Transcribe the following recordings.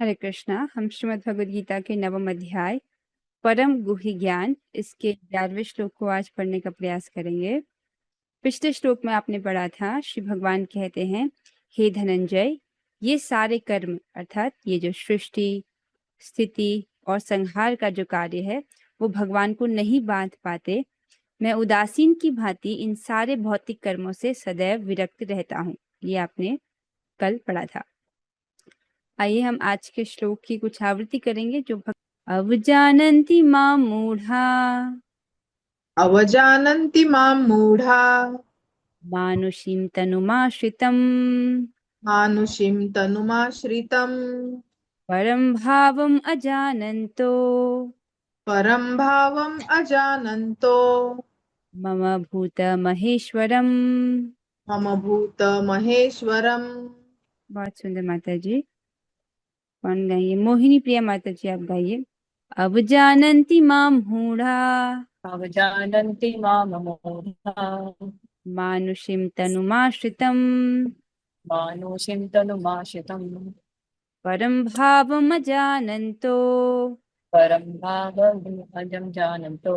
हरे कृष्णा। हम श्रीमद् भगवद गीता के नवम अध्याय परम गुह्य ज्ञान इसके 11वें श्लोक को आज पढ़ने का प्रयास करेंगे। पिछले श्लोक में आपने पढ़ा था, श्री भगवान कहते हैं, हे धनंजय, ये सारे कर्म अर्थात ये जो सृष्टि, स्थिति और संहार का जो कार्य है वो भगवान को नहीं बांध पाते। मैं उदासीन की भांति इन सारे भौतिक कर्मों से सदैव विरक्त रहता हूँ। ये आपने कल पढ़ा था। आइए हम आज के श्लोक की कुछ आवृत्ति करेंगे। जो अवजानन्ति मां मूढ़ा अवजानन्ति मां मूढ़ा मानुषीं तनुमाश्रितम् मानुषीं तनुमाश्रितम् परं भावम् अजानन्तो परं भावम् अजानन्तो मम भूत महेश्वरम्। मम भूत महेश्वरम्। बहुत सुंदर माता जी। कौन गाइए? मोहिनी प्रिया माता जी, आप गाइए। अवजानन्ति मां मूढ़ा अवजानन्ति माममूढा मानुषीं तनुमाश्रितम् मानुषीं तनुमाश्रितम् परं भावम् अजानन्तो परं भावम् अजं जानन्तो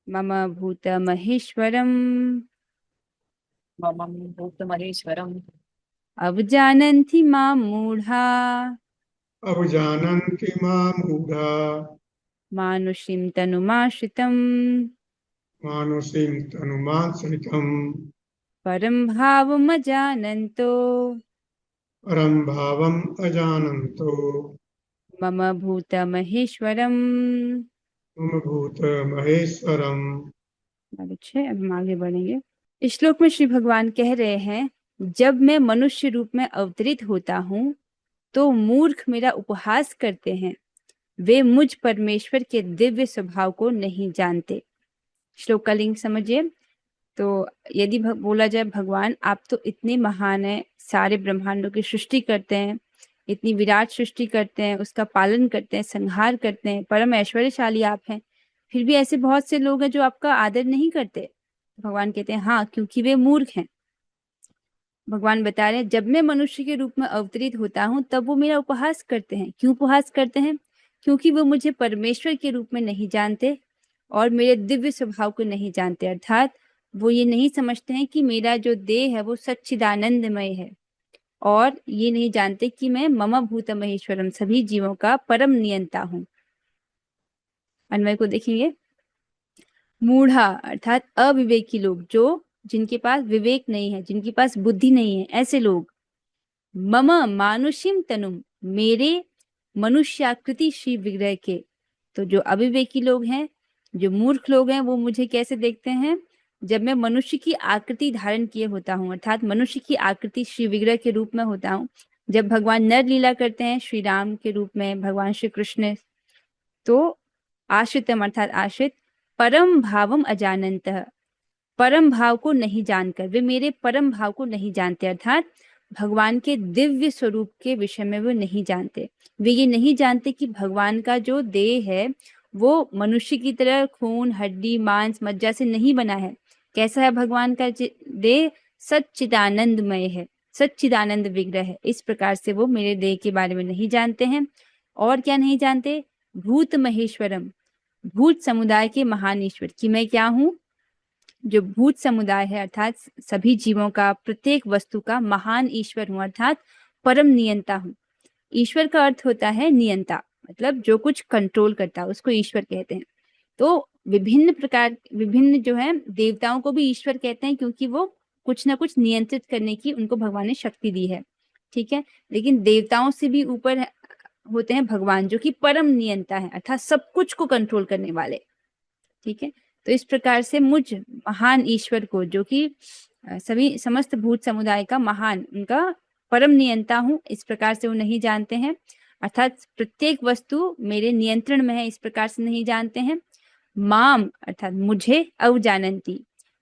मम भूत महेश्वरम्। मम भूतमहेश्वरम्। अवजानन्ति मां मूढ़ा अवजानन्ति मां मूढा मानुषीं तनुमाश्रितम् मानुषीं तनुमाश्रितम् परं भावमजानन्तो परं भावम् अजानन्तो मम भूत महेश्वरम्। मम भूत महेश्वरम्। अच्छे, अब हम आगे बढ़ेंगे। इस श्लोक में श्री भगवान कह रहे हैं, जब मैं मनुष्य रूप में अवतरित होता हूँ तो मूर्ख मेरा उपहास करते हैं। वे मुझ परमेश्वर के दिव्य स्वभाव को नहीं जानते। श्लोक का लिंक समझिए। तो यदि बोला जाए, भगवान आप तो इतने महान हैं, सारे ब्रह्मांडों की सृष्टि करते हैं, इतनी विराट सृष्टि करते हैं, उसका पालन करते हैं, संहार करते हैं, परम ऐश्वर्यशाली आप हैं, फिर भी ऐसे बहुत से लोग हैं जो आपका आदर नहीं करते। भगवान कहते हैं, हाँ, क्योंकि वे मूर्ख हैं। भगवान बता रहे हैं, जब मैं मनुष्य के रूप में अवतरित होता हूँ तब वो मेरा उपहास करते हैं। क्यों उपहास करते हैं? क्योंकि वो मुझे परमेश्वर के रूप में नहीं जानते और मेरे दिव्य स्वभाव को नहीं जानते। अर्थात वो ये नहीं समझते हैं कि मेरा जो देह है वो सच्चिदानंदमय है, और ये नहीं जानते कि मैं मम भूत महेश्वरम, सभी जीवों का परम नियंता हूँ। अन्वय को देखेंगे। मूढ़ा अर्थात अविवेकी लोग, जो जिनके पास विवेक नहीं है, जिनके पास बुद्धि नहीं है, ऐसे लोग। मम मानुषिम तनुम, मेरे मनुष्याकृति श्री विग्रह के। तो जो अविवेकी लोग हैं, जो मूर्ख लोग हैं, वो मुझे कैसे देखते हैं? जब मैं मनुष्य की आकृति धारण किए होता हूँ, अर्थात मनुष्य की आकृति श्री विग्रह के रूप में होता हूँ। जब भगवान नर लीला करते हैं श्री राम के रूप में, भगवान श्री कृष्ण, तो आश्रितम अर्थात आश्रित, परम भावम अजानंतः, परम भाव को नहीं जानकर, वे मेरे परम भाव को नहीं जानते, अर्थात भगवान के दिव्य स्वरूप के विषय में वो नहीं जानते। वे ये नहीं जानते कि भगवान का जो देह है वो मनुष्य की तरह खून, हड्डी, मांस, मज्जा से नहीं बना है। कैसा है भगवान का देह? सच्चिदानंदमय है, सच्चिदानंद विग्रह है। इस प्रकार से वो मेरे देह के बारे में नहीं जानते हैं। और क्या नहीं जानते? भूत महेश्वरम, भूत समुदाय के महान ईश्वर, कि मैं क्या हूँ? जो भूत समुदाय है अर्थात सभी जीवों का, प्रत्येक वस्तु का महान ईश्वर हूं, अर्थात परम नियंता हूं। ईश्वर का अर्थ होता है नियंता, मतलब जो कुछ कंट्रोल करता है उसको ईश्वर कहते हैं। तो विभिन्न जो है देवताओं को भी ईश्वर कहते हैं, क्योंकि वो कुछ ना कुछ नियंत्रित करने की उनको भगवान ने शक्ति दी है। ठीक है, लेकिन देवताओं से भी ऊपर होते हैं भगवान, जो कि परम नियंता है, अर्थात सब कुछ को कंट्रोल करने वाले। ठीक है, तो इस प्रकार से मुझ महान ईश्वर को, जो कि सभी समस्त भूत समुदाय का महान, उनका परम नियंता हूं, इस प्रकार से वो नहीं जानते हैं। अर्थात प्रत्येक वस्तु मेरे नियंत्रण में है, इस प्रकार से नहीं जानते हैं। माम अर्थात मुझे, अवजानंती,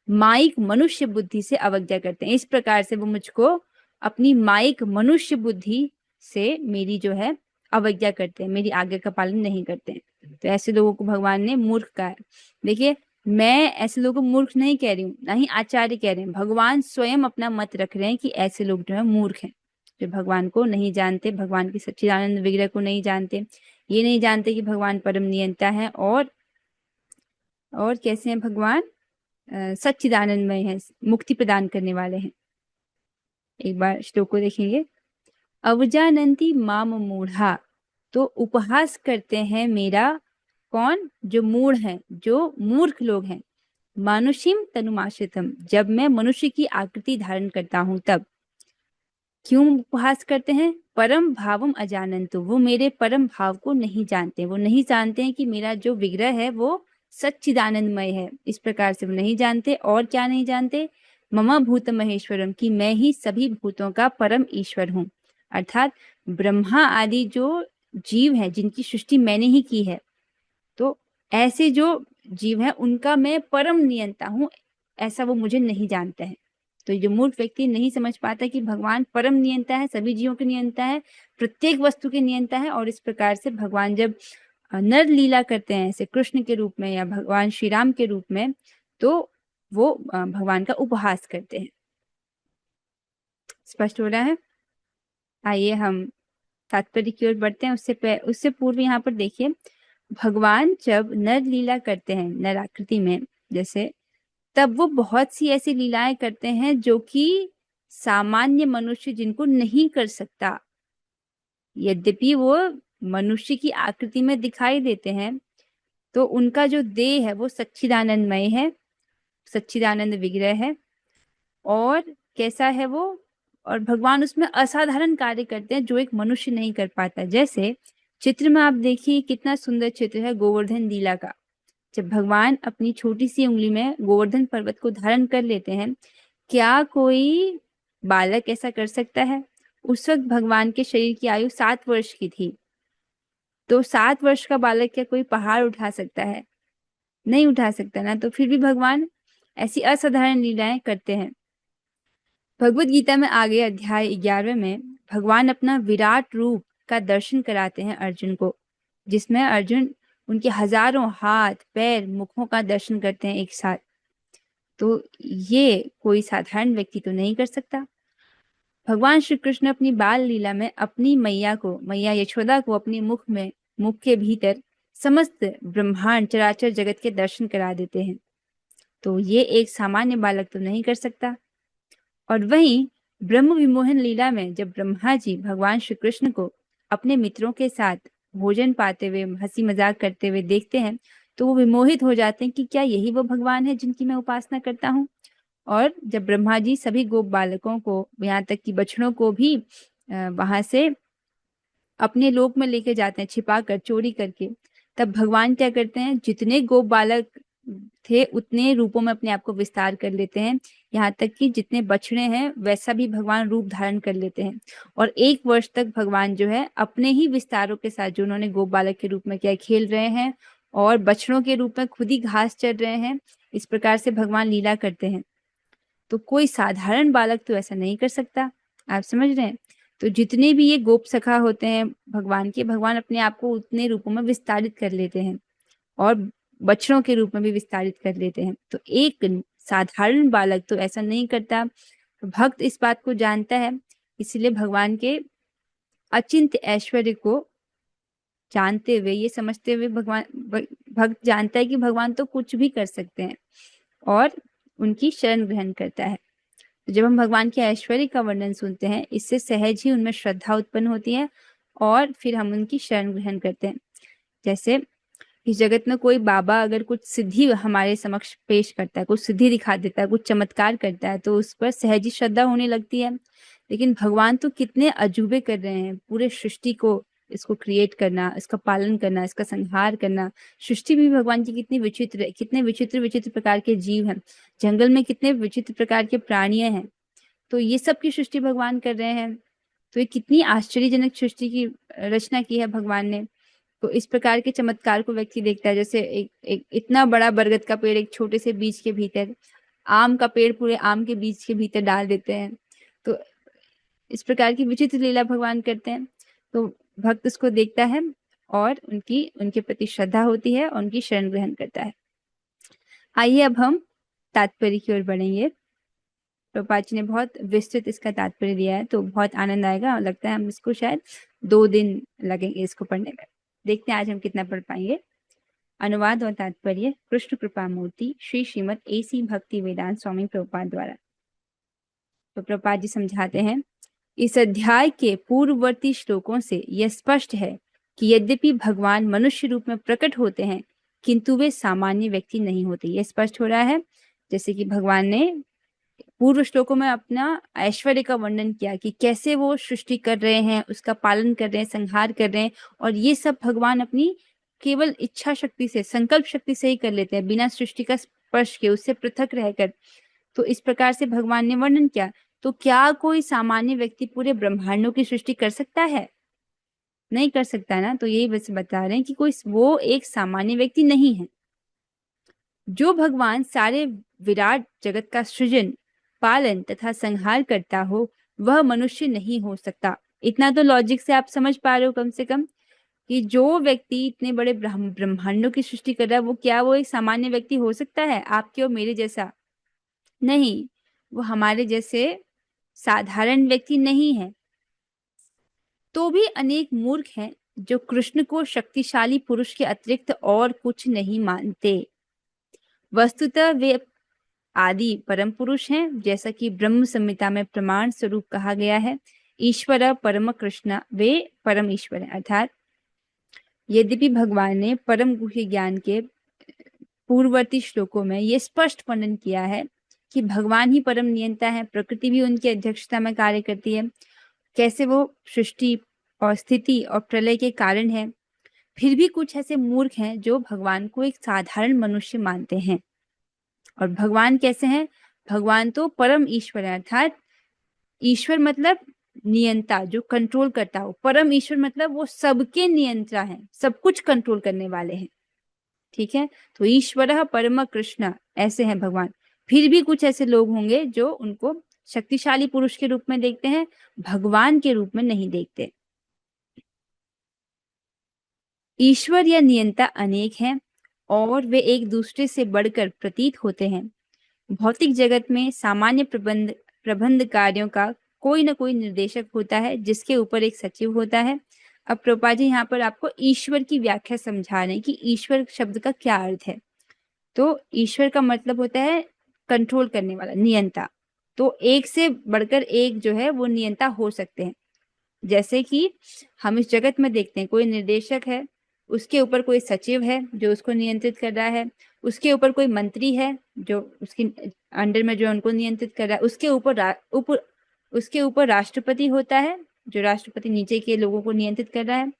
माइक मनुष्य बुद्धि से अवज्ञा करते हैं। इस प्रकार से वो मुझको अपनी माइक मनुष्य बुद्धि से मेरी जो है अवज्ञा करते हैं, मेरी आज्ञा का पालन नहीं करते हैं। तो ऐसे लोगों को भगवान ने मूर्ख कहा है। देखिए, मैं ऐसे लोगों को मूर्ख नहीं कह रही हूँ, ना ही आचार्य कह रहे हैं, भगवान स्वयं अपना मत रख रहे हैं कि ऐसे लोग जो है मूर्ख हैं। जो भगवान को नहीं जानते, भगवान की सच्चिदानंद विग्रह को नहीं जानते, ये नहीं जानते कि भगवान परम नियंता है और कैसे हैं भगवान, सच्चिदानंदमय है, मुक्ति प्रदान करने वाले हैं। एक बार श्लोक को देखेंगे। अवजानन्ति माम मूढ़ा, तो उपहास करते हैं मेरा, कौन, जो मूढ़ हैं, जो मूर्ख लोग हैं। मानुषिम तनुमाश्रितम, जब मैं मनुष्य की आकृति धारण करता हूं तब। क्यों उपहास करते हैं? परम भावम अजानन्तु, वो मेरे परम भाव को नहीं जानते, वो नहीं जानते हैं कि मेरा जो विग्रह है वो सच्चिदानंदमय है। इस प्रकार से वो नहीं जानते। और क्या नहीं जानते? मम भूत महेश्वरम, कि मैं ही सभी भूतों का परम ईश्वर हूँ। अर्थात ब्रह्मा आदि जो जीव हैं जिनकी सृष्टि मैंने ही की है, तो ऐसे जो जीव हैं उनका मैं परम नियंता हूँ, ऐसा वो मुझे नहीं जानता है। तो जो मूर्ख व्यक्ति नहीं समझ पाता कि भगवान परम नियंता है, सभी जीवों के नियंता है, प्रत्येक वस्तु के नियंता है, और इस प्रकार से भगवान जब नर लीला करते हैं ऐसे कृष्ण के रूप में या भगवान श्री राम के रूप में, तो वो भगवान का उपहास करते हैं। स्पष्ट हो रहा है? आइए हम तात्पर्य की ओर बढ़ते हैं। उससे पूर्व यहाँ पर देखिए, भगवान जब नर लीला करते हैं नर आकृति में जैसे, तब वो बहुत सी ऐसी लीलाएं करते हैं जो कि सामान्य मनुष्य जिनको नहीं कर सकता। यद्यपि वो मनुष्य की आकृति में दिखाई देते हैं, तो उनका जो देह है वो सच्चिदानंदमय है, सच्चिदानंद विग्रह है। और कैसा है वो? और भगवान उसमें असाधारण कार्य करते हैं जो एक मनुष्य नहीं कर पाता। जैसे चित्र में आप देखिए, कितना सुंदर चित्र है गोवर्धन लीला का। जब भगवान अपनी छोटी सी उंगली में गोवर्धन पर्वत को धारण कर लेते हैं, क्या कोई बालक ऐसा कर सकता है? उस वक्त भगवान के शरीर की आयु 7 वर्ष की थी, तो 7 वर्ष का बालक क्या कोई पहाड़ उठा सकता है? नहीं उठा सकता ना। तो फिर भी भगवान ऐसी असाधारण लीलाएं करते हैं। भगवत गीता में आगे अध्याय 11वें में भगवान अपना विराट रूप का दर्शन कराते हैं अर्जुन को, जिसमें अर्जुन उनके हजारों हाथ पैर मुखों का दर्शन करते हैं एक साथ। तो ये कोई साधारण व्यक्ति तो नहीं कर सकता। भगवान श्री कृष्ण अपनी बाल लीला में अपनी मैया यशोदा को अपने मुख के भीतर समस्त ब्रह्मांड चराचर जगत के दर्शन करा देते हैं। तो ये एक सामान्य बालक तो नहीं कर सकता। और वहीं ब्रह्म विमोहन लीला में जब ब्रह्मा जी भगवान श्री कृष्ण को अपने मित्रों के साथ भोजन पाते हुए हंसी मजाक करते हुए देखते हैं, तो वो विमोहित हो जाते हैं कि क्या यही वो भगवान है जिनकी मैं उपासना करता हूँ। और जब ब्रह्मा जी सभी गोप बालकों को, यहाँ तक कि बछड़ों को भी वहां से अपने लोक में लेके जाते हैं छिपा कर, चोरी करके, तब भगवान क्या करते हैं, जितने गोप बालक थे उतने रूपों में अपने आप को विस्तार कर लेते हैं। यहाँ तक कि जितने बछड़े हैं वैसा भी भगवान रूप धारण कर लेते हैं। और 1 वर्ष तक भगवान जो है अपने ही विस्तारों के साथ, जो उन्होंने गोप बालक के रूप में क्या खेल रहे हैं और बछड़ों के रूप में खुद ही घास चर रहे हैं, इस प्रकार से भगवान लीला करते हैं। तो कोई साधारण बालक तो ऐसा नहीं कर सकता। आप समझ रहे हैं? तो जितने भी ये गोप सखा होते हैं भगवान के, भगवान अपने आप को उतने रूपों में विस्तारित कर लेते हैं और बच्चों के रूप में भी विस्तारित कर लेते हैं। तो एक साधारण बालक तो ऐसा नहीं करता। भक्त इस बात को जानता है, इसलिए भगवान के अचिंत्य ऐश्वर्य को जानते हुए, ये समझते हुए भक्त जानता है कि भगवान तो कुछ भी कर सकते हैं और उनकी शरण ग्रहण करता है। तो जब हम भगवान के ऐश्वर्य का वर्णन सुनते हैं, इससे सहज ही उनमें श्रद्धा उत्पन्न होती है और फिर हम उनकी शरण ग्रहण करते हैं। जैसे इस जगत में कोई बाबा अगर कुछ सिद्धि हमारे समक्ष पेश करता है, कुछ सिद्धि दिखा देता है, कुछ चमत्कार करता है, तो उस पर सहज ही श्रद्धा होने लगती है। लेकिन भगवान तो कितने अजूबे कर रहे हैं, पूरे सृष्टि को, इसको क्रिएट करना, इसका पालन करना, इसका संहार करना। सृष्टि भी भगवान की कितनी विचित्र है, कितने विचित्र विचित्र प्रकार के जीव हैं, जंगल में कितने विचित्र प्रकार के प्राणियां हैं, तो ये सब की सृष्टि भगवान कर रहे हैं। तो ये कितनी आश्चर्यजनक सृष्टि की रचना की है भगवान ने। तो इस प्रकार के चमत्कार को व्यक्ति देखता है, जैसे एक इतना बड़ा बरगद का पेड़ एक छोटे से बीज के भीतर, आम का पेड़ पूरे आम के बीज के भीतर डाल देते हैं। तो इस प्रकार की विचित्र लीला भगवान करते हैं। तो भक्त उसको देखता है और उनके प्रति श्रद्धा होती है और उनकी शरण ग्रहण करता है। आइए अब हम तात्पर्य की ओर बढ़ेंगे। प्रभुपाद जी ने बहुत विस्तृत इसका तात्पर्य दिया है, तो बहुत आनंद आएगा और लगता है हम इसको शायद 2 दिन लगेंगे इसको पढ़ने में। देखते हैं आज हम कितना पढ़ पाएंगे। अनुवाद और तात्पर्य कृष्ण कृपा मूर्ति श्री श्रीमद AC भक्ति वेदांत स्वामी प्रभुपाद द्वारा। तो प्रभुपाद जी समझाते हैं, इस अध्याय के पूर्ववर्ती श्लोकों से यह स्पष्ट है कि यद्यपि भगवान मनुष्य रूप में प्रकट होते हैं किंतु वे सामान्य व्यक्ति नहीं होते। यह स्पष्ट हो रहा है जैसे कि भगवान ने पूर्व श्लोकों में अपना ऐश्वर्य का वर्णन किया कि कैसे वो सृष्टि कर रहे हैं, उसका पालन कर रहे हैं, संहार कर रहे हैं, और ये सब भगवान अपनी केवल इच्छा शक्ति से, संकल्प शक्ति से ही कर लेते हैं, बिना सृष्टि का स्पर्श के, उससे पृथक रहकर। तो इस प्रकार से भगवान ने वर्णन किया। तो क्या कोई सामान्य व्यक्ति पूरे ब्रह्मांडों की सृष्टि कर सकता है? नहीं कर सकता ना। तो यही बस बता रहे हैं कि कोई वो एक सामान्य व्यक्ति नहीं है। जो भगवान सारे विराट जगत का सृजन, पालन तथा संहार करता हो वह मनुष्य नहीं हो सकता। इतना तो लॉजिक से आप समझ पा रहे हो कम से कम कि जो व्यक्ति इतने बड़े ब्रह्मांडों की सृष्टि कर रहा है वो एक सामान्य व्यक्ति हो सकता है आपके और मेरे जैसा? नहीं, वो हमारे जैसे साधारण व्यक्ति नहीं है। तो भी अनेक मूर्ख हैं जो कृष्ण को शक्तिशाली पुरुष के अतिरिक्त और कुछ नहीं मानते। वस्तुतः वे आदि परम पुरुष हैं, जैसा कि ब्रह्म संहिता में प्रमाण स्वरूप कहा गया है, ईश्वर परम कृष्ण, वे परम ईश्वर हैं। अर्थात यद्यपि भगवान ने परम गुह्य ज्ञान के पूर्ववर्ती श्लोकों में ये स्पष्ट वर्णन किया है कि भगवान ही परम नियंता है, प्रकृति भी उनकी अध्यक्षता में कार्य करती है, कैसे वो सृष्टि और स्थिति और प्रलय के कारण है, फिर भी कुछ ऐसे मूर्ख हैं जो भगवान को एक साधारण मनुष्य मानते हैं। और भगवान कैसे हैं? भगवान तो परम ईश्वर है। अर्थात ईश्वर मतलब नियंता, जो कंट्रोल करता हो। परम ईश्वर मतलब वो सबके नियंत्रण है, सब कुछ कंट्रोल करने वाले हैं। ठीक है, तो ईश्वर परम कृष्ण ऐसे हैं भगवान। फिर भी कुछ ऐसे लोग होंगे जो उनको शक्तिशाली पुरुष के रूप में देखते हैं, भगवान के रूप में नहीं देखते। ईश्वर या नियंता अनेक हैं और वे एक दूसरे से बढ़कर प्रतीत होते हैं। भौतिक जगत में सामान्य प्रबंध कार्यों का कोई ना कोई निर्देशक होता है जिसके ऊपर एक सचिव होता है। अब प्रभुपाद जी यहाँ पर आपको ईश्वर की व्याख्या समझा रहे हैं कि ईश्वर शब्द का क्या अर्थ है। तो ईश्वर का मतलब होता है कंट्रोल करने वाला, नियंता। तो एक से बढ़कर एक जो है वो नियंता हो सकते हैं। जैसे कि हम इस जगत में देखते हैं कोई निर्देशक है, उसके ऊपर कोई सचिव है जो उसको नियंत्रित कर रहा है, उसके ऊपर कोई मंत्री है जो उसके अंडर में जो उनको नियंत्रित कर रहा है, उसके ऊपर राष्ट्रपति होता है जो राष्ट्रपति नीचे के लोगों को नियंत्रित कर रहा है,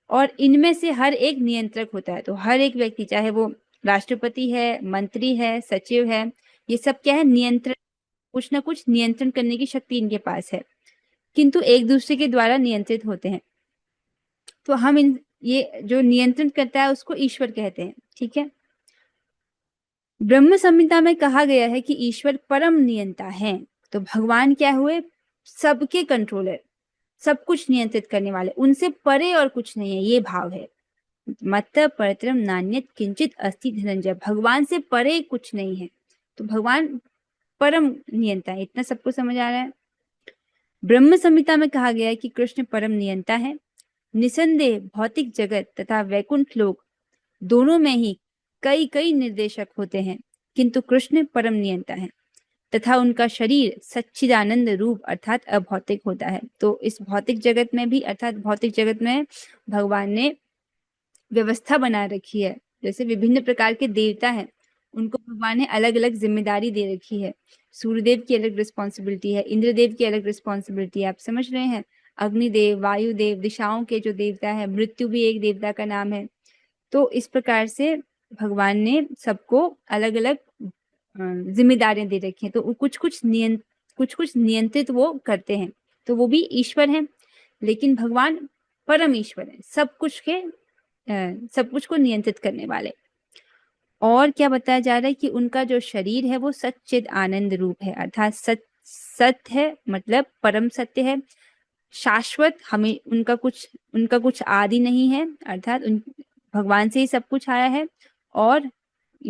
और इनमें से हर एक नियंत्रक होता है। तो हर एक व्यक्ति, चाहे वो राष्ट्रपति है, मंत्री है, सचिव है, ये सब क्या है? नियंत्रण, कुछ ना कुछ नियंत्रण करने की शक्ति इनके पास है, किंतु एक दूसरे के द्वारा नियंत्रित होते हैं। तो हम ये जो नियंत्रण करता है उसको ईश्वर कहते हैं। ठीक है, ब्रह्म संहिता में कहा गया है कि ईश्वर परम नियंता है। तो भगवान क्या हुए? सबके कंट्रोलर, सब कुछ नियंत्रित करने वाले, उनसे परे और कुछ नहीं है, ये भाव है। मत परतरम नान्यत किंचित अस्ति धनंजय, भगवान से परे कुछ नहीं है। तो भगवान परम नियंता है, इतना सबको समझ आ रहा है। ब्रह्म संहिता में कहा गया है कि कृष्ण परम नियंता है। निसंदेह भौतिक जगत तथा वैकुंठ लोक दोनों में ही कई कई निर्देशक होते हैं, किंतु कृष्ण परम नियंता है तथा उनका शरीर सच्चिदानंद रूप अर्थात अभौतिक होता है। तो इस भौतिक जगत में भी, अर्थात भौतिक जगत में भगवान ने व्यवस्था बना रखी है। जैसे विभिन्न प्रकार के देवता हैं, उनको भगवान ने अलग अलग जिम्मेदारी दे रखी है। सूर्यदेव की अलग रिस्पॉन्सिबिलिटी है, इंद्रदेव की अलग रिस्पॉन्सिबिलिटी है, आप समझ रहे हैं। अग्निदेव, वायुदेव, दिशाओं के जो देवता है, मृत्यु भी एक देवता का नाम है। तो इस प्रकार से भगवान ने सबको अलग अलग जिम्मेदारियां दे रखी हैं। तो कुछ कुछ नियंत्रित वो करते हैं, तो वो भी ईश्वर हैं। लेकिन भगवान परम ईश्वर है, सब कुछ को नियंत्रित करने वाले। और क्या बताया जा रहा है कि उनका जो शरीर है वो सच्चिद आनंद रूप है, अर्थात सत्य है, मतलब परम सत्य है, शाश्वत। हमें उनका कुछ आदि नहीं है, अर्थात भगवान से ही सब कुछ आया है। और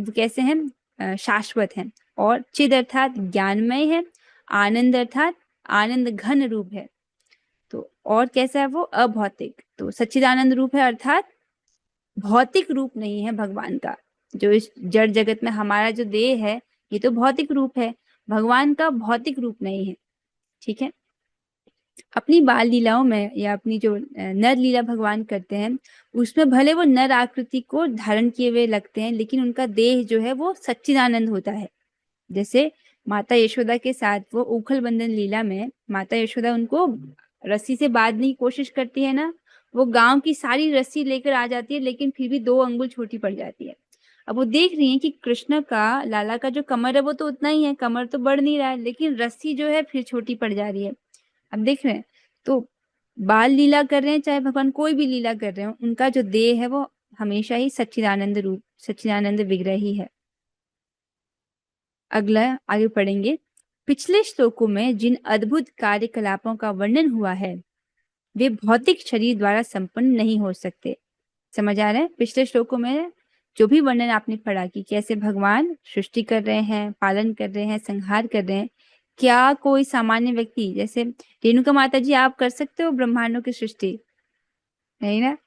कैसे हैं? शाश्वत है। और चिद अर्थात ज्ञानमय है, आनंद अर्थात आनंद घन रूप है। तो और कैसा है वो? अभौतिक। तो सच्चिदानंद रूप है अर्थात भौतिक रूप नहीं है भगवान का। जो इस जड़ जगत में हमारा जो देह है ये तो भौतिक रूप है, भगवान का भौतिक रूप नहीं है। ठीक है। अपनी बाल लीलाओं में या अपनी जो नर लीला भगवान करते हैं उसमें भले वो नर आकृति को धारण किए हुए लगते हैं, लेकिन उनका देह जो है वो सच्चिदानंद होता है। जैसे माता यशोदा के साथ वो उखल बंधन लीला में माता यशोदा उनको रस्सी से बांधने की कोशिश करती है ना, वो गांव की सारी रस्सी लेकर आ जाती है लेकिन फिर भी 2 अंगुल छोटी पड़ जाती है। अब वो देख रही है कि कृष्ण का लाला का जो कमर है वो तो उतना ही है, कमर तो बढ़ नहीं रहा है, लेकिन रस्सी जो है फिर छोटी पड़ जा रही है। अब देख रहे हैं तो बाल लीला कर रहे हैं चाहे भगवान कोई भी लीला कर रहे हो, उनका जो देह है वो हमेशा ही सच्चिदानंद रूप सच्चिदानंद विग्रह ही है। अगला आगे पढ़ेंगे। पिछले श्लोकों में जिन अद्भुत कार्यकलापों का वर्णन हुआ है वे भौतिक शरीर द्वारा संपन्न नहीं हो सकते। समझ आ रहा है? पिछले श्लोकों में जो भी वर्णन आपने पढ़ा कि कैसे भगवान सृष्टि कर रहे हैं, पालन कर रहे हैं, संहार कर रहे हैं, क्या कोई सामान्य व्यक्ति जैसे रेणुका माता जी आप कर सकते हो ब्रह्मांडों की सृष्टि? नहीं ना।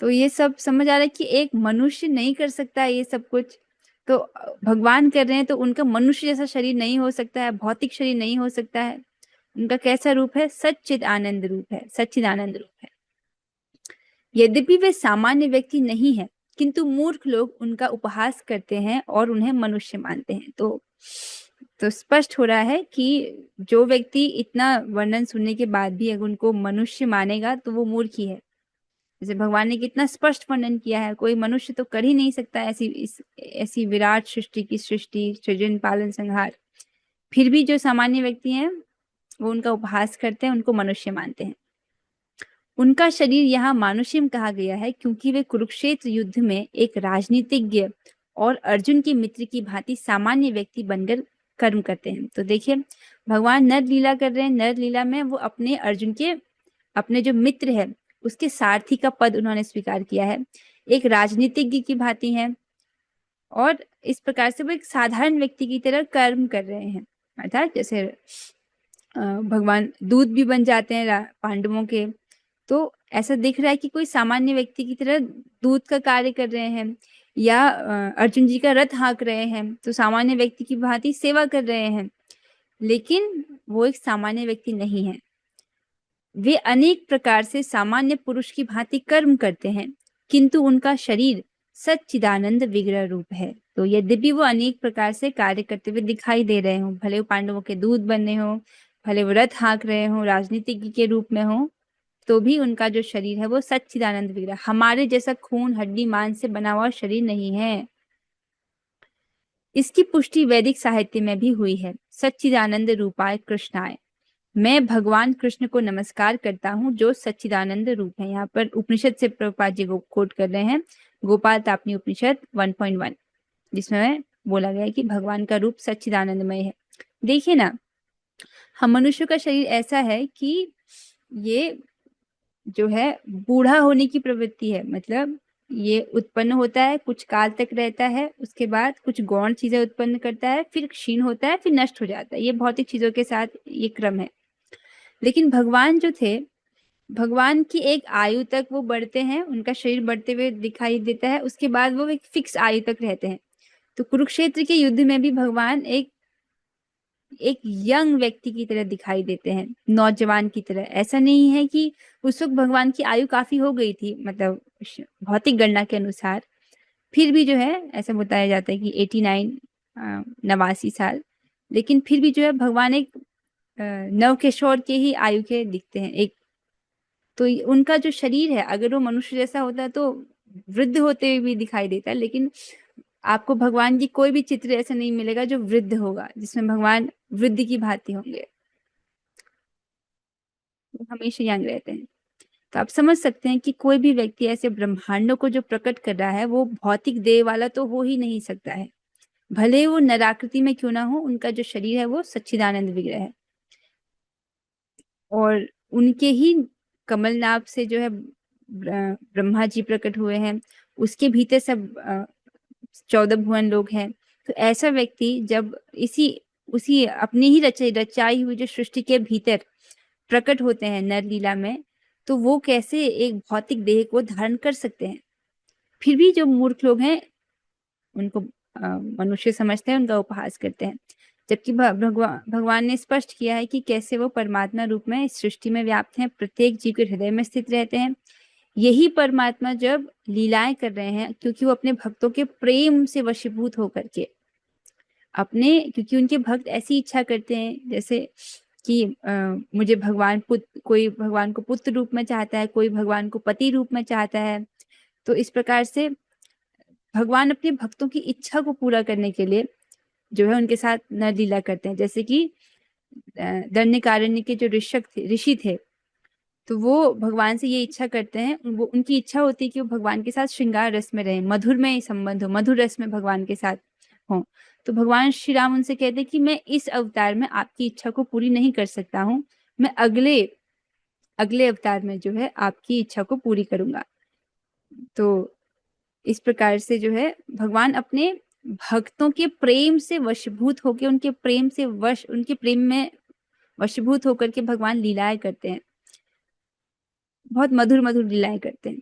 तो ये सब समझ आ रहा है कि एक मनुष्य नहीं कर सकता ये सब कुछ, तो भगवान कर रहे हैं तो उनका मनुष्य जैसा शरीर नहीं हो सकता है, भौतिक शरीर नहीं हो सकता है। उनका कैसा रूप है? सच्चिद आनंद रूप है, सच्चिदानंद रूप है। यद्यपि वे सामान्य व्यक्ति नहीं है किंतु मूर्ख लोग उनका उपहास करते हैं और उन्हें मनुष्य मानते हैं। तो स्पष्ट हो रहा है कि जो व्यक्ति इतना वर्णन सुनने के बाद भी अगर उनको मनुष्य मानेगा तो वो मूर्ख ही है। जैसे भगवान ने कितना स्पष्ट वर्णन किया है, कोई मनुष्य तो कर ही नहीं सकता ऐसी विराट सृष्टि की सृष्टि, सृजन, पालन, संहार। फिर भी जो सामान्य व्यक्ति हैं वो उनका उपहास करते हैं, उनको मनुष्य मानते हैं। उनका शरीर यहाँ मानुष्यम कहा गया है क्योंकि वे कुरुक्षेत्र युद्ध में एक राजनीतिज्ञ और अर्जुन के मित्र की भांति सामान्य व्यक्ति बनकर कर्म करते हैं। तो देखिए भगवान नर लीला कर रहे हैं, नर लीला में वो अपने अर्जुन के अपने जो मित्र है उसके सारथी का पद उन्होंने स्वीकार किया है, एक राजनीतिज्ञ की भांति है, और इस प्रकार से वो एक साधारण व्यक्ति की तरह कर्म कर रहे हैं। अर्थात जैसे भगवान दूत भी बन जाते हैं पांडवों के, तो ऐसा दिख रहा है कि कोई सामान्य व्यक्ति की तरह दूत का कार्य कर रहे हैं, या अर्जुन जी का रथ हाँक रहे हैं तो सामान्य व्यक्ति की भांति सेवा कर रहे हैं, लेकिन वो एक सामान्य व्यक्ति नहीं है। वे अनेक प्रकार से सामान्य पुरुष की भांति कर्म करते हैं किंतु उनका शरीर सच्चिदानंद विग्रह रूप है। तो यद्यपि वो अनेक प्रकार से कार्य करते हुए दिखाई दे रहे हो, भले वो पांडवों के दूत बनने हो, भले वो रथ हाँक रहे हो, राजनीतिज्ञ के रूप में हो, तो भी उनका जो शरीर है वो सच्चिदानंद विग्रह, हमारे जैसा खून हड्डी मांस से बना हुआ शरीर नहीं है। इसकी पुष्टि वैदिक साहित्य में भी हुई है। सच्चिदानंद रूपाय कृष्णाय, मैं भगवान कृष्ण को नमस्कार करता हूँ जो सच्चिदानंद रूप है। यहाँ पर उपनिषद से प्रभुपाद जी को कोट कर रहे हैं, गोपाल तापनी उपनिषद 1.1, जिसमें बोला गया है कि भगवान का रूप सच्चिदानंदमय है। देखिए ना, हम मनुष्य का शरीर ऐसा है कि ये जो है बूढ़ा होने की प्रवृत्ति है, मतलब ये उत्पन्न होता है, कुछ काल तक रहता है, उसके बाद कुछ गौण चीजें उत्पन्न करता है, फिर क्षीण होता है, फिर नष्ट हो जाता है। ये भौतिक चीजों के साथ ये क्रम है। लेकिन भगवान जो थे, भगवान की एक आयु तक वो बढ़ते हैं, उनका शरीर बढ़ते हुए दिखाई देता है, उसके बाद वो एक फिक्स आयु तक रहते हैं। तो कुरुक्षेत्र के युद्ध में भी भगवान एक यंग व्यक्ति की तरह दिखाई देते हैं, नौजवान की तरह। ऐसा नहीं है कि उस वक्त भगवान की आयु काफी हो गई थी, मतलब भौतिक गणना के अनुसार, फिर भी जो है ऐसा बताया जाता है कि 89 89 साल, लेकिन फिर भी जो है भगवान एक नव किशोर के ही आयु के दिखते हैं। एक तो उनका जो शरीर है अगर वो मनुष्य जैसा होता है तो वृद्ध होते हुए भी दिखाई देता है, लेकिन आपको भगवान की कोई भी चित्र ऐसा नहीं मिलेगा जो वृद्ध होगा, जिसमें भगवान वृद्ध की भांति होंगे, वो हमेशा यंग रहते हैं। तो आप समझ सकते हैं कि कोई भी व्यक्ति ऐसे ब्रह्मांडों को जो प्रकट कर रहा है वो भौतिक देह वाला तो हो ही नहीं सकता है, भले वो नराकृति में क्यों ना हो, उनका जो शरीर है वो सच्चिदानंद विग्रह है। और उनके ही कमल नाभ से जो है ब्रह्मा जी प्रकट हुए हैं, उसके भीतर सब 14 भुवन लोग हैं। तो ऐसा व्यक्ति जब इसी उसी अपनी ही रचाई हुई जो सृष्टि के भीतर प्रकट होते हैं नर लीला में, तो वो कैसे एक भौतिक देह को धारण कर सकते हैं। फिर भी जो मूर्ख लोग हैं उनको मनुष्य समझते हैं, उनका उपहास करते हैं। जबकि भगवान ने स्पष्ट किया है कि कैसे वो परमात्मा रूप में इस सृष्टि में व्याप्त हैं, प्रत्येक जीव के हृदय में स्थित रहते हैं। यही परमात्मा जब लीलाएं कर रहे हैं, क्योंकि वो अपने भक्तों के प्रेम से वशीभूत होकर के क्योंकि उनके भक्त ऐसी इच्छा करते हैं जैसे कि मुझे कोई भगवान को पुत्र रूप में चाहता है, कोई भगवान को पति रूप में चाहता है। तो इस प्रकार से भगवान अपने भक्तों की इच्छा को पूरा करने के लिए जो है उनके साथ नर लीला करते हैं। जैसे कि दंडकारण्य के जो ऋषि थे, तो वो भगवान से ये इच्छा करते हैं, वो उनकी इच्छा होती है कि वो भगवान के साथ श्रृंगार रस में रहें, मधुर में संबंध हो, मधुर रस में भगवान के साथ हो। तो भगवान श्री राम उनसे कहते हैं कि मैं इस अवतार में आपकी इच्छा को पूरी नहीं कर सकता हूँ, मैं अगले अवतार में जो है आपकी इच्छा को पूरी करूंगा। तो इस प्रकार से जो है भगवान अपने भक्तों के प्रेम से वशीभूत होकर उनके प्रेम में वशीभूत होकर के भगवान लीलाएं करते हैं, बहुत मधुर मधुर लीलाएं करते हैं।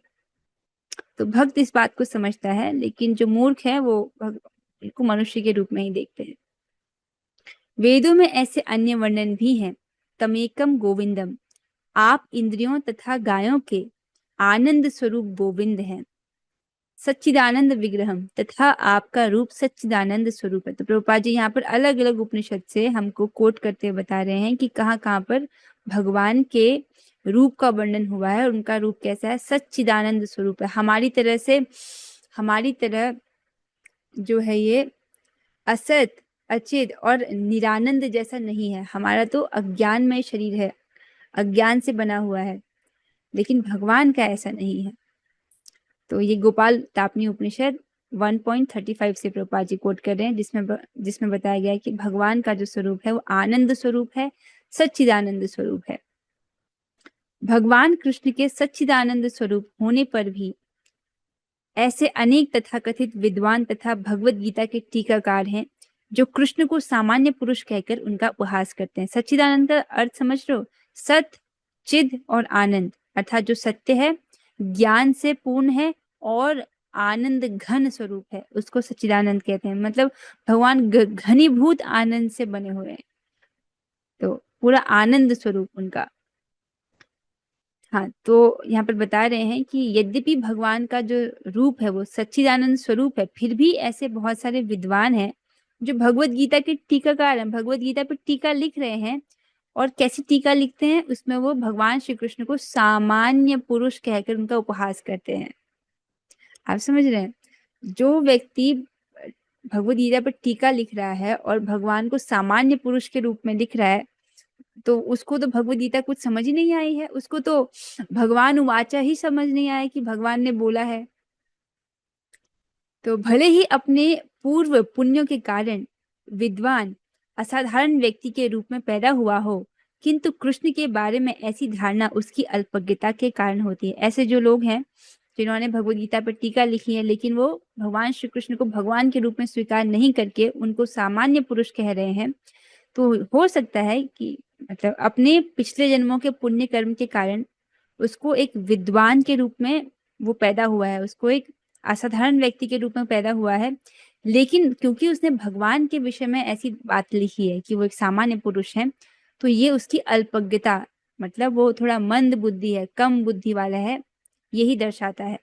तो भक्त इस बात को समझता है, लेकिन जो मूर्ख है वो उनको मनुष्य के रूप में ही देखते हैं। वेदों में ऐसे अन्य वर्णन भी हैं। तमेकम गोविंदम, आप इंद्रियों तथा गायों के आनंद स्वरूप गोविंद हैं। सच्चिदानंद विग्रहम, तथा आपका रूप सच्चिदानंद स्वरूप है। तो प्रभुपाद जी यहाँ पर अलग अलग उपनिषद से हमको कोट करते हुए बता रहे हैं कि कहाँ कहाँ पर भगवान के रूप का वर्णन हुआ है और उनका रूप कैसा है, सच्चिदानंद स्वरूप है। हमारी तरह जो है ये असत अचित और निरानंद जैसा नहीं है। हमारा तो अज्ञानमय शरीर है, अज्ञान से बना हुआ है, लेकिन भगवान का ऐसा नहीं है। तो ये गोपाल तापनी उपनिषद 1.35 से प्रभुपाद जी कोट कर रहे हैं, जिसमें बताया गया है कि भगवान का जो स्वरूप है वो आनंद स्वरूप है, सच्चिदानंद स्वरूप है। भगवान कृष्ण के सच्चिदानंद स्वरूप होने पर भी ऐसे अनेक तथाकथित विद्वान तथा भगवत गीता के टीकाकार हैं जो कृष्ण को सामान्य पुरुष कहकर उनका उपहास करते हैं। सच्चिदानंद का अर्थ समझ रहे हो? सत, चिद और आनंद, अर्थात जो सत्य है, ज्ञान से पूर्ण है और आनंद घन स्वरूप है, उसको सच्चिदानंद कहते हैं। मतलब भगवान घनीभूत आनंद से बने हुए हैं, तो पूरा आनंद स्वरूप उनका। हाँ, तो यहाँ पर बता रहे हैं कि यद्यपि भगवान का जो रूप है वो सच्चिदानंद स्वरूप है, फिर भी ऐसे बहुत सारे विद्वान हैं जो भगवत गीता के टीकाकार हैं, भगवत गीता पर टीका लिख रहे हैं। और कैसी टीका लिखते हैं? उसमें वो भगवान श्री कृष्ण को सामान्य पुरुष कहकर उनका उपहास करते हैं। आप समझ रहे हैं? जो व्यक्ति भगवत गीता पर टीका लिख रहा है और भगवान को सामान्य पुरुष के रूप में लिख रहा है, तो उसको तो भगवत गीता कुछ समझ ही नहीं आई है, उसको तो भगवान उवाचा ही समझ नहीं आया कि भगवान ने बोला है। तो भले ही अपने पूर्व पुण्यों के कारण विद्वान असाधारण व्यक्ति के रूप में पैदा हुआ हो, किंतु कृष्ण के बारे में ऐसी धारणा उसकी अल्पज्ञता के कारण होती है। ऐसे जो लोग हैं जिन्होंने भगवत गीता पर टीका लिखी है, लेकिन वो भगवान श्री कृष्ण को भगवान के रूप में स्वीकार नहीं करके उनको सामान्य पुरुष कह रहे हैं, तो हो सकता है कि मतलब अपने पिछले जन्मों के पुण्य कर्म के कारण उसको एक विद्वान के रूप में वो पैदा हुआ है, उसको एक असाधारण व्यक्ति के रूप में पैदा हुआ है, लेकिन क्योंकि उसने भगवान के विषय में ऐसी बात लिखी है कि वो एक सामान्य पुरुष है, तो ये उसकी अल्पज्ञता, मतलब वो थोड़ा मंद बुद्धि है, कम बुद्धि वाला है, यही दर्शाता है।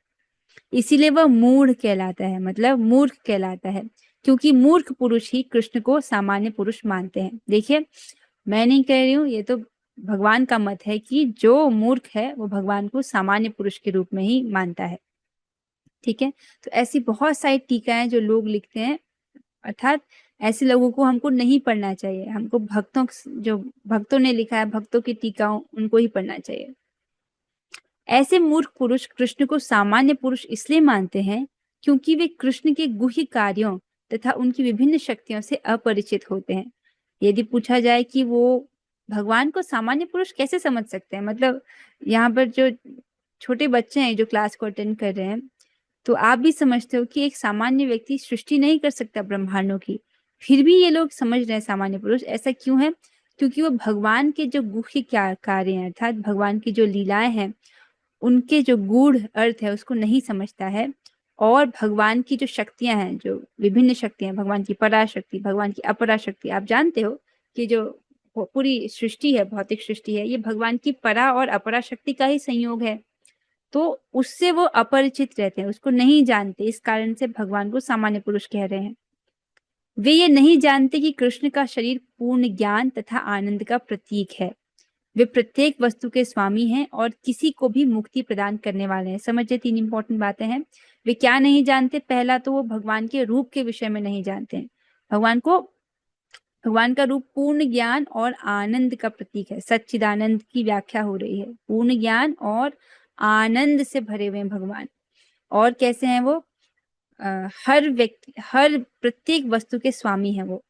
इसीलिए वह मूढ़ कहलाता है, मतलब मूर्ख कहलाता है, क्योंकि मूर्ख पुरुष ही कृष्ण को सामान्य पुरुष मानते हैं। देखिए, मैं नहीं कह रही हूँ, ये तो भगवान का मत है कि जो मूर्ख है वो भगवान को सामान्य पुरुष के रूप में ही मानता है। ठीक है, तो ऐसी बहुत सारी टीकाएं जो लोग लिखते हैं, अर्थात ऐसे लोगों को हमको नहीं पढ़ना चाहिए। हमको जो भक्तों ने लिखा है, भक्तों की टीकाओं, उनको ही पढ़ना चाहिए। ऐसे मूर्ख पुरुष कृष्ण को सामान्य पुरुष इसलिए मानते हैं क्योंकि वे कृष्ण के गुह्य कार्यों तथा उनकी विभिन्न शक्तियों से अपरिचित होते हैं। यदि पूछा जाए कि वो भगवान को सामान्य पुरुष कैसे समझ सकते हैं, मतलब यहाँ पर जो छोटे बच्चे हैं जो क्लास को अटेंड कर रहे हैं, तो आप भी समझते हो कि एक सामान्य व्यक्ति सृष्टि नहीं कर सकता ब्रह्मांडों की, फिर भी ये लोग समझ रहे हैं सामान्य पुरुष, ऐसा क्यों है? क्योंकि वो भगवान के जो गुह्य क्या कार्य हैं, अर्थात भगवान की जो लीलाएं हैं, उनके जो गूढ़ अर्थ है उसको नहीं समझता है। और भगवान की जो शक्तियां हैं, जो विभिन्न शक्तियां, भगवान की पराशक्ति, भगवान की अपराशक्ति, आप जानते हो कि जो पूरी सृष्टि है, भौतिक सृष्टि है, ये भगवान की परा और अपराशक्ति का ही संयोग है। तो उससे वो अपरिचित रहते हैं, उसको नहीं जानते, इस कारण से भगवान को सामान्य पुरुष कह रहे हैं। वे ये नहीं जानते कि कृष्ण का शरीर पूर्ण ज्ञान तथा आनंद का प्रतीक है। वे प्रत्येक वस्तु के स्वामी हैं और किसी को भी मुक्ति प्रदान करने वाले हैं। समझिए, 3 इंपॉर्टेंट बातें हैं। वे क्या नहीं जानते? पहला तो वो भगवान के रूप के विषय में नहीं जानते हैं। भगवान का रूप पूर्ण ज्ञान और आनंद का प्रतीक है। सच्चिदानंद की व्याख्या हो रही है। पूर्ण ज्ञान और आनंद से भरे हुए हैं भगवान। और कैसे हैं वो? हर व्यक्ति, हर प्रत्येक वस्तु के स्वामी हैं वो।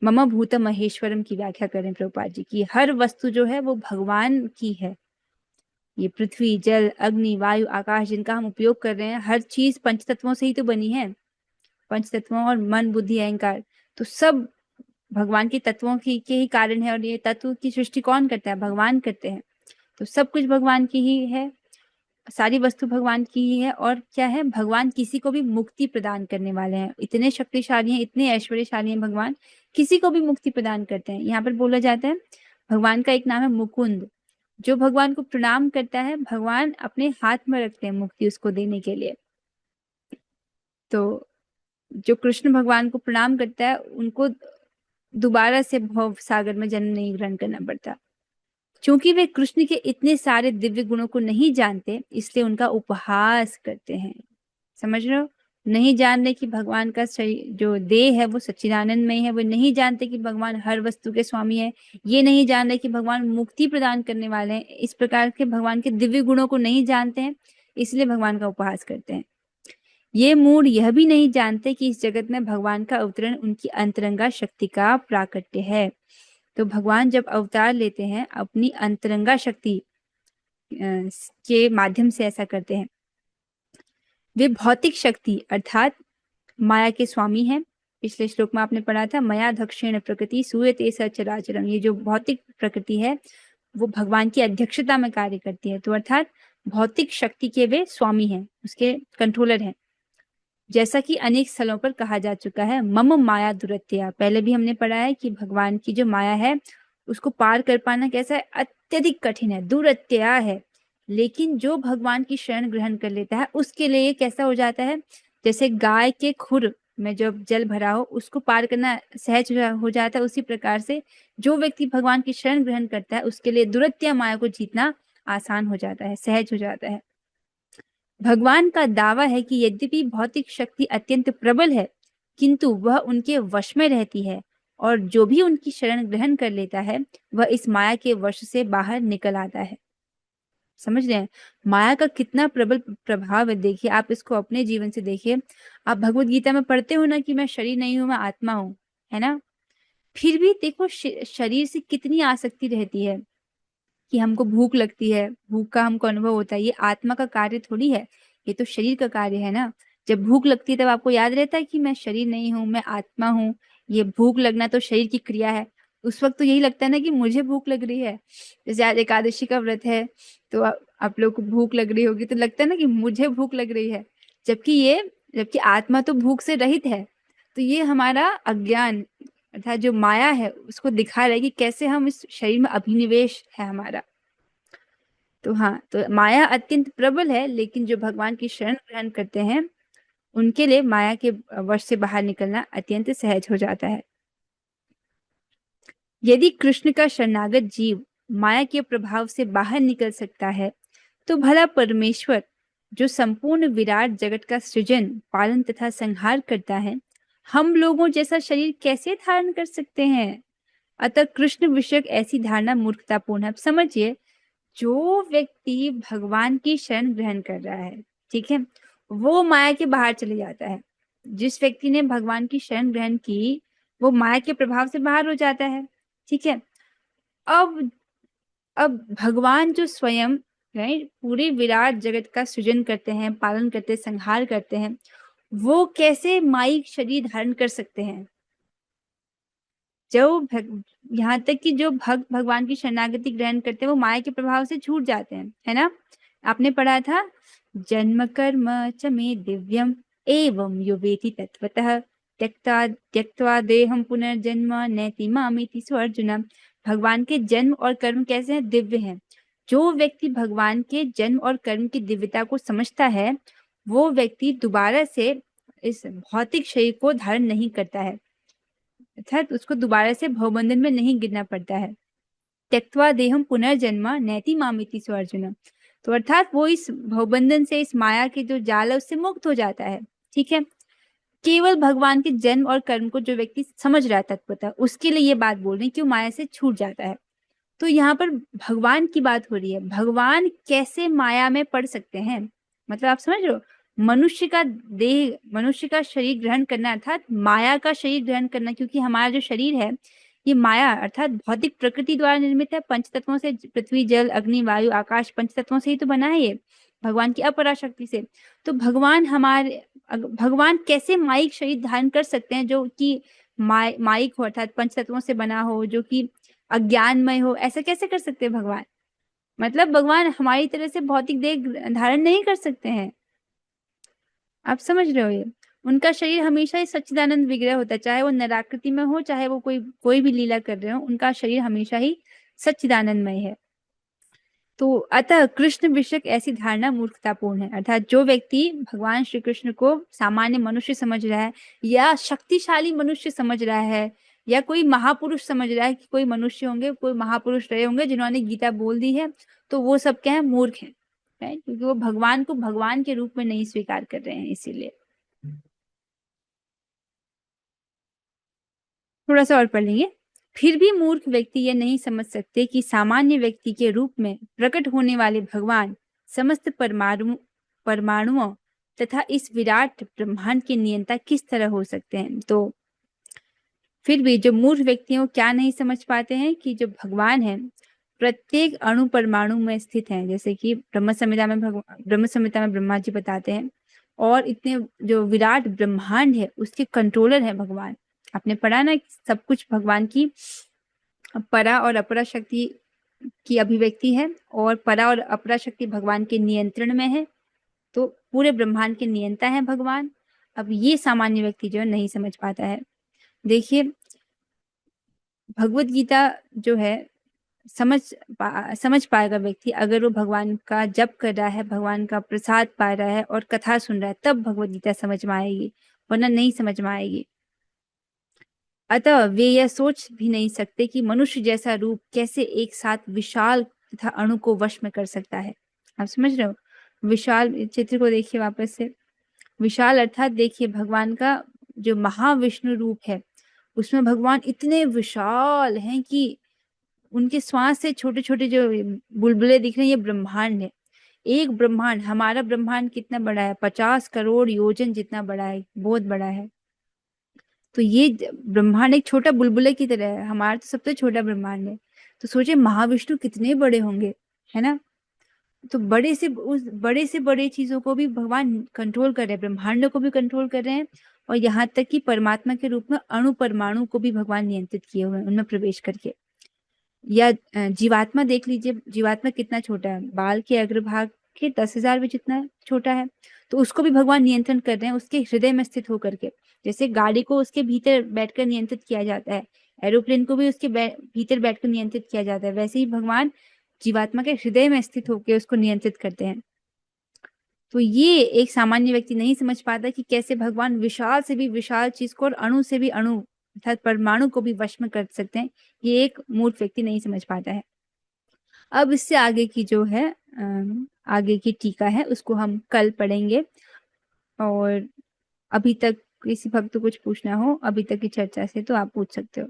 मम भूत महेश्वरम की व्याख्या करें प्रभुपाद जी की, हर वस्तु जो है वो भगवान की है। ये पृथ्वी, जल, अग्नि, वायु, आकाश जिनका हम उपयोग कर रहे हैं, हर चीज पंच तत्वों से ही तो बनी है। पंच तत्वों और मन, बुद्धि, अहंकार, तो सब भगवान के तत्वों की के ही कारण है। और ये तत्व की सृष्टि कौन करता है? भगवान करते हैं। तो सब कुछ भगवान की ही है, सारी वस्तु भगवान की ही है। और क्या है? भगवान किसी को भी मुक्ति प्रदान करने वाले हैं। इतने शक्तिशाली हैं, इतने ऐश्वर्यशाली हैं भगवान, किसी को भी मुक्ति प्रदान करते हैं। यहाँ पर बोला जाता है भगवान का एक नाम है मुकुंद। जो भगवान को प्रणाम करता है, भगवान अपने हाथ में रखते हैं मुक्ति उसको देने के लिए। तो जो कृष्ण भगवान को प्रणाम करता है, उनको दोबारा से भव सागर में जन्म नहीं ग्रहण करना पड़ता। क्योंकि वे कृष्ण के इतने सारे दिव्य गुणों को नहीं जानते, इसलिए उनका उपहास करते हैं। समझ रहे हो? नहीं जान रहे कि भगवान का जो देह है वो सच्चिदानंद में है। वो नहीं जानते कि भगवान हर वस्तु के स्वामी है। ये नहीं जान रहे कि भगवान मुक्ति प्रदान करने वाले हैं। इस प्रकार के भगवान के दिव्य गुणों को नहीं जानते हैं, इसलिए भगवान का उपहास करते हैं। ये मूढ़ यह भी नहीं जानते कि इस जगत में भगवान का अवतरण उनकी अंतरंगा शक्ति का प्राकट्य है। तो भगवान जब अवतार लेते हैं, अपनी अंतरंगा शक्ति के माध्यम से ऐसा करते हैं। वे भौतिक शक्ति अर्थात माया के स्वामी हैं। पिछले श्लोक में आपने पढ़ा था, मया दक्षिण प्रकृति सूयते सचराचरम। ये जो भौतिक प्रकृति है वो भगवान की अध्यक्षता में कार्य करती है। तो अर्थात भौतिक शक्ति के वे स्वामी हैं, उसके कंट्रोलर हैं। जैसा कि अनेक स्थलों पर कहा जा चुका है, मम माया दुरत्या। पहले भी हमने पढ़ा है कि भगवान की जो माया है उसको पार कर पाना कैसा है? अत्यधिक कठिन है, दुरत्या है। लेकिन जो भगवान की शरण ग्रहण कर लेता है उसके लिए ये कैसा हो जाता है? जैसे गाय के खुर में जब जल भरा हो उसको पार करना सहज हो जाता है, उसी प्रकार से जो व्यक्ति भगवान की शरण ग्रहण करता है उसके लिए दुरत्या माया को जीतना आसान हो जाता है, सहज हो जाता है। भगवान का दावा है कि यद्यपि भौतिक शक्ति अत्यंत प्रबल है, किंतु वह उनके वश में रहती है और जो भी उनकी शरण ग्रहण कर लेता है वह इस माया के वश से बाहर निकल आता है। समझ रहे हैं माया का कितना प्रबल प्रभाव है? देखिए, आप इसको अपने जीवन से देखिए। आप भगवत गीता में पढ़ते हो ना कि मैं शरीर नहीं हूं, मैं आत्मा हूं, है ना? फिर भी देखो शरीर से कितनी आसक्ति रहती है कि हमको भूख लगती है, भूख का हमको अनुभव होता है। ये आत्मा का कार्य थोड़ी है, ये तो शरीर का कार्य है ना। जब भूख लगती है तब आपको याद रहता है कि मैं शरीर नहीं हूँ, मैं आत्मा हूँ। ये भूख लगना तो शरीर की क्रिया है। उस वक्त तो यही लगता है ना कि मुझे भूख लग रही है। जैसे आज एकादशी का व्रत है तो आप लोग को भूख लग रही होगी, तो लगता है ना कि मुझे भूख लग रही है। जबकि आत्मा तो भूख से रहित है। तो ये हमारा अज्ञान अर्थात जो माया है उसको दिखा रहा है कि कैसे हम इस शरीर में अभिनिवेश है हमारा। तो हाँ, तो माया अत्यंत प्रबल है, लेकिन जो भगवान की शरण ग्रहण करते हैं उनके लिए माया के वश से बाहर निकलना अत्यंत सहज हो जाता है। यदि कृष्ण का शरणागत जीव माया के प्रभाव से बाहर निकल सकता है, तो भला परमेश्वर जो संपूर्ण विराट जगत का सृजन, पालन तथा संहार करता है, हम लोगों जैसा शरीर कैसे धारण कर सकते हैं? अतः कृष्ण विषयक ऐसी धारणा मूर्खतापूर्ण है। समझिए, जो व्यक्ति भगवान की शरण ग्रहण कर रहा है, ठीक है, वो माया के बाहर चले जाता है। जिस व्यक्ति ने भगवान की शरण ग्रहण की वो माया के प्रभाव से बाहर हो जाता है, ठीक है। अब भगवान जो स्वयं पूरे विराट जगत का सृजन करते हैं, पालन करते हैं, संहार करते हैं, वो कैसे माइक शरीर धारण कर सकते हैं? यहाँ तक कि जो भगवान की शरणागति ग्रहण करते हैं वो माया के प्रभाव से छूट जाते हैं, है ना। आपने पढ़ा था, जन्म कर्म च मे दिव्यम एवं यो वेति तत्वतः त्यक्त्वा त्यक्त्वा देहम पुनर्जन्म नैति मामेति सो अर्जुन। भगवान के जन्म और कर्म कैसे हैं? दिव्य हैं। जो व्यक्ति भगवान के जन्म और कर्म की दिव्यता को समझता है वो व्यक्ति दोबारा से इस भौतिक शरीर को धारण नहीं करता है, अर्थात उसको दोबारा से भवबंधन में नहीं गिरना पड़ता है। त्यक्त्वा देहम पुनर्जन्म नैति मामेति सो अर्जुन। तो अर्थात वो इस भवबंधन से, इस माया के जो जाल है उससे मुक्त हो जाता है। ठीक है, केवल भगवान के जन्म और कर्म को जो व्यक्ति समझ रहा है तत्वतः, उसके लिए ये बात बोल रही है कि वो माया से छूट जाता है। तो यहाँ पर भगवान की बात हो रही है। भगवान कैसे माया में पड़ सकते हैं? मतलब आप समझ रहे हो, मनुष्य का देह, मनुष्य का शरीर ग्रहण करना अर्थात माया का शरीर ग्रहण करना, क्योंकि हमारा जो शरीर है ये माया अर्थात भौतिक प्रकृति द्वारा निर्मित है। पंच तत्वों से, पृथ्वी जल अग्नि वायु आकाश, पंच तत्वों से ही तो बना है ये, भगवान की अपराशक्ति से। तो भगवान कैसे माइक शरीर धारण कर सकते हैं जो कि माइक हो, अर्थात पंच तत्वों से बना हो, जो कि अज्ञानमय हो? ऐसा कैसे कर सकते हैं भगवान? मतलब भगवान हमारी तरह से भौतिक देह धारण नहीं कर सकते हैं। आप समझ रहे हो? ये उनका शरीर हमेशा ही सच्चिदानंद विग्रह होता है, चाहे वो नराकृति में हो, चाहे वो कोई भी लीला कर रहे हो, उनका शरीर हमेशा ही सच्चिदानंदमय है। तो अतः कृष्ण विषयक ऐसी धारणा मूर्खतापूर्ण है। अर्थात जो व्यक्ति भगवान श्री कृष्ण को सामान्य मनुष्य समझ रहा है, या शक्तिशाली मनुष्य समझ रहा है, या कोई महापुरुष समझ रहा है कि कोई मनुष्य होंगे, कोई महापुरुष रहे होंगे जिन्होंने गीता बोल दी है, तो वो सब क्या है? मूर्ख है, क्योंकि वो भगवान को भगवान के रूप में नहीं स्वीकार कर रहे हैं। इसीलिए थोड़ा सा और पढ़ लेंगे। फिर भी मूर्ख व्यक्ति यह नहीं समझ सकते कि सामान्य व्यक्ति के रूप में प्रकट होने वाले भगवान समस्त परमाणुओं तथा इस विराट ब्रह्मांड के नियंता किस तरह हो सकते हैं। तो फिर भी जो मूर्ख व्यक्ति हैं वो क्या नहीं समझ पाते हैं कि जो भगवान है प्रत्येक अणु परमाणु में स्थित है, जैसे कि ब्रह्म संहिता में ब्रह्मा जी बताते हैं। और इतने जो विराट ब्रह्मांड है उसके कंट्रोलर है भगवान। आपने पढ़ा ना, सब कुछ भगवान की परा और अपरा शक्ति की अभिव्यक्ति है, और परा और अपरा शक्ति भगवान के नियंत्रण में है। तो पूरे ब्रह्मांड के नियंता है भगवान। अब ये सामान्य व्यक्ति जो है नहीं समझ पाता है। देखिए, भगवत गीता जो है समझ पाएगा व्यक्ति अगर वो भगवान का जप कर रहा है, भगवान का प्रसाद पा रहा है और कथा सुन रहा है, तब भगवत गीता समझ में आएगी, वरना नहीं समझ में आएगी। अतः वे यह सोच भी नहीं सकते कि मनुष्य जैसा रूप कैसे एक साथ विशाल तथा अणु को वश में कर सकता है। आप समझ रहे हो? विशाल चित्र को देखिए वापस से। विशाल अर्थात देखिए भगवान का जो महाविष्णु रूप है उसमें भगवान इतने विशाल हैं कि उनके श्वास से छोटे छोटे जो बुलबुले दिख रहे हैं, ये ब्रह्मांड है। एक ब्रह्मांड, हमारा ब्रह्मांड कितना बड़ा है? 50 करोड़ योजन जितना बड़ा है, बहुत बड़ा है। तो ये ब्रह्मांड एक छोटा बुलबुले की तरह है, हमारा तो सबसे छोटा ब्रह्मांड है। तो सोचिए महाविष्णु कितने बड़े होंगे, है ना। तो बड़े से बड़े चीजों को भी भगवान कंट्रोल कर रहे हैं, ब्रह्मांड को भी कंट्रोल कर रहे हैं, और यहाँ तक कि परमात्मा के रूप में अणु परमाणु को भी भगवान नियंत्रित किए हुए हैं उनमें प्रवेश करके। या जीवात्मा देख लीजिए, जीवात्मा कितना छोटा है, बाल के अग्रभाग के 10,000 भी जितना छोटा है। तो उसको भी भगवान नियंत्रण कर रहे हैं उसके हृदय में स्थित होकर के। जैसे गाड़ी को उसके भीतर बैठकर नियंत्रित किया जाता है, एरोप्लेन को भी उसके भीतर बैठकर नियंत्रित किया जाता है, वैसे ही भगवान जीवात्मा के हृदय में स्थित होकर उसको नियंत्रित करते हैं। तो ये एक सामान्य व्यक्ति नहीं समझ पाता कि कैसे भगवान विशाल से भी विशाल चीज को और अणु से भी अणु अर्थात परमाणु को भी वश में कर सकते हैं। ये एक मूर्ख व्यक्ति नहीं समझ पाता है। अब इससे आगे की जो है आगे की टीका है उसको हम कल पढ़ेंगे। और अभी तक किसी भक्त को कुछ पूछना हो अभी तक की चर्चा से तो आप पूछ सकते हो।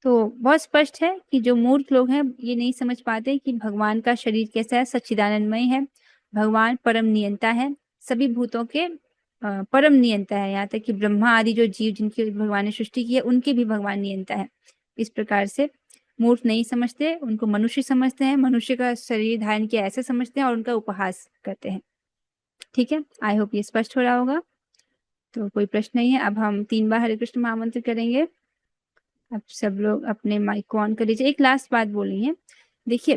तो बहुत स्पष्ट है कि जो मूर्ख लोग हैं ये नहीं समझ पाते कि भगवान का शरीर कैसा है, सच्चिदानंदमय है। भगवान परम नियंता है, सभी भूतों के परम नियंता है। यहाँ तक कि ब्रह्मा आदि जो जीव जिनकी भगवान ने सृष्टि की है उनके भी भगवान नियंता है। इस प्रकार से मूर्ख नहीं समझते, उनको मनुष्य समझते हैं, मनुष्य का शरीर धारण किया ऐसे समझते हैं और उनका उपहास करते हैं। ठीक है, आई होप ये स्पष्ट हो रहा होगा। तो कोई प्रश्न नहीं है। अब हम 3 बार हरे कृष्ण महामंत्र करेंगे। आप सब लोग अपने माइक को ऑन कर लीजिए। एक लास्ट बात बोलनी है। देखिए,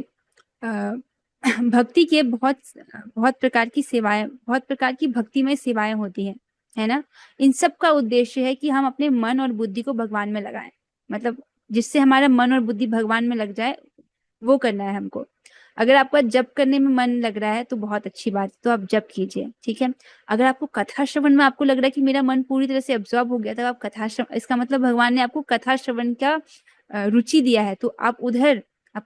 भक्ति के बहुत प्रकार की सेवाएं, बहुत प्रकार की भक्तिमय सेवाएं होती हैं, है ना। इन सब का उद्देश्य है कि हम अपने मन और बुद्धि को भगवान में लगाएं, मतलब जिससे हमारा मन और बुद्धि भगवान में लग जाए, वो करना है हमको। अगर आपका जप करने में मन लग रहा है तो बहुत अच्छी बात है, तो आप जप कीजिए, ठीक है। अगर आपको कथा श्रवण में आपको लग रहा है कि मेरा मन पूरी तरह से अब्सॉर्ब हो गया, तो आप कथा श्रवण, इसका मतलब भगवान ने आपको कथा श्रवण का रुचि दिया है, तो आप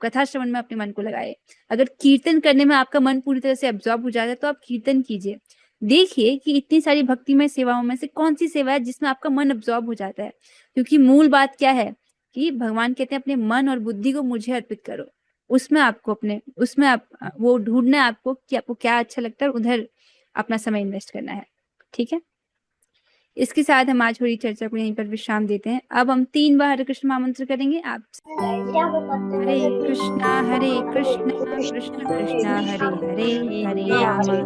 कथा श्रवण में अपने मन को लगाए। अगर कीर्तन करने में आपका मन पूरी तरह से अब्सॉर्ब हो जाता है तो आप कीर्तन कीजिए। देखिए कि इतनी सारी भक्तिमय सेवाओं में से कौन सी सेवा है जिसमें आपका मन अब्सॉर्ब हो जाता है, क्योंकि मूल बात क्या है कि भगवान कहते हैं अपने मन और बुद्धि को मुझे अर्पित करो। उसमें आप वो ढूंढना है आपको कि आपको क्या अच्छा लगता है, उधर अपना समय इन्वेस्ट करना है, ठीक है। इसके साथ हम आज थोड़ी चर्चा को यहीं पर विश्राम देते हैं। अब हम 3 बार हरे कृष्ण महामंत्र करेंगे। आप हरे कृष्णा कृष्ण कृष्णा हरे हरे,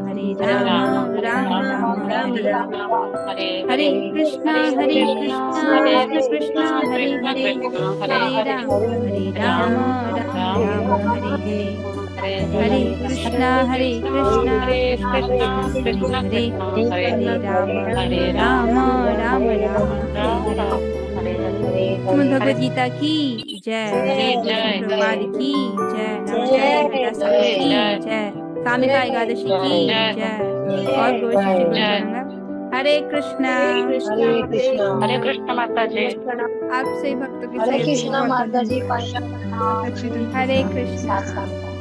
हरे राम राम राम हरे हरे। हरे कृष्णा कृष्ण कृष्णा हरे हरे, हरे राम राम हरे हरे। हरे कृष्णा कृष्ण कृष्ण हरे हरे, हरे राम राम हरे हरे। भगवद गीता की जय, प्रभुपाद की जय, नमस्कार संहिता की जय, कामिका एकादशी की जय। और हरे कृष्णा हरे कृष्ण माता जी। आप सही भक्तों के हरे सहयोग कृष्णा माता जी। हरे कृष्णा।